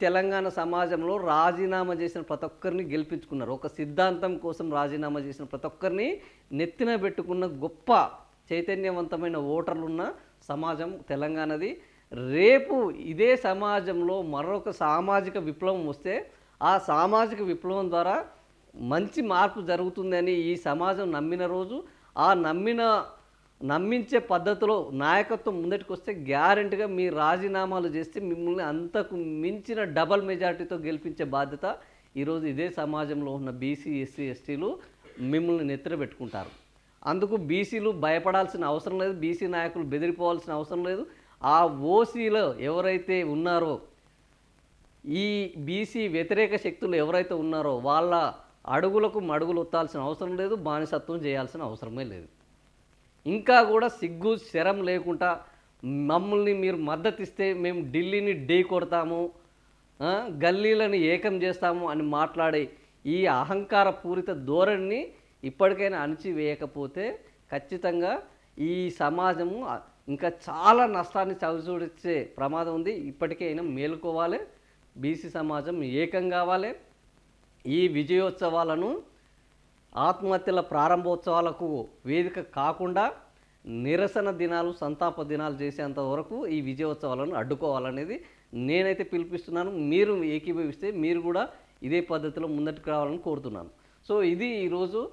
తెలంగాణ సమాజంలో రాజీనామా చేసిన ప్రతి ఒక్కరిని గెలిపించుకున్నారు. ఒక సిద్ధాంతం కోసం రాజీనామా చేసిన ప్రతి ఒక్కరిని నెత్తిన పెట్టుకున్న గొప్ప చైతన్యవంతమైన ఓటర్లున్న సమాజం తెలంగాణది. రేపు ఇదే సమాజంలో మరొక సామాజిక విప్లవం వస్తే ఆ సామాజిక విప్లవం ద్వారా మంచి మార్పు జరుగుతుందని ఈ సమాజం నమ్మిన రోజు, ఆ నమ్మించే పద్ధతిలో నాయకత్వం ముందటికి వస్తే గ్యారెంటీగా మీ రాజీనామాలు చేస్తే మిమ్మల్ని అంతకు మించిన డబల్ మెజార్టీతో గెలిపించే బాధ్యత ఈరోజు ఇదే సమాజంలో ఉన్న బీసీ, ఎస్సీ, ఎస్టీలు మిమ్మల్ని నెత్తిన పెట్టుకుంటారు. అందుకు బీసీలు భయపడాల్సిన అవసరం లేదు, బీసీ నాయకులు బెదిరిపోవాల్సిన అవసరం లేదు. ఆ ఓసీలో ఎవరైతే ఉన్నారో, ఈ బీసీ వ్యతిరేక శక్తులు ఎవరైతే ఉన్నారో వాళ్ళ అడుగులకు మడుగులు ఒత్తాల్సిన అవసరం లేదు, బానిసత్వం చేయాల్సిన అవసరమే లేదు. ఇంకా కూడా సిగ్గు శరం లేకుండా మమ్మల్ని మీరు మద్దతు ఇస్తే మేము ఢిల్లీని ఢీ కొడతాము, గల్లీలను ఏకం చేస్తాము అని మాట్లాడే ఈ అహంకార పూరిత ధోరణిని ఇప్పటికైనా అణిచివేయకపోతే ఖచ్చితంగా ఈ సమాజము ఇంకా చాలా నష్టాన్ని చవిచూడించే ప్రమాదం ఉంది. ఇప్పటికైనా మేలుకోవాలి, బీసీ సమాజం ఏకం కావాలి. ఈ విజయోత్సవాలను ఆత్మహత్యల ప్రారంభోత్సవాలకు వేదిక కాకుండా నిరసన దినాలు, సంతాప దినాలు చేసేంత వరకు ఈ విజయోత్సవాలను అడ్డుకోవాలనేది నేనైతే పిలిపిస్తున్నాను. మీరు ఏకీభవిస్తే మీరు కూడా ఇదే పద్ధతిలో ముందటికి రావాలని కోరుతున్నాను. సో ఇది ఈరోజు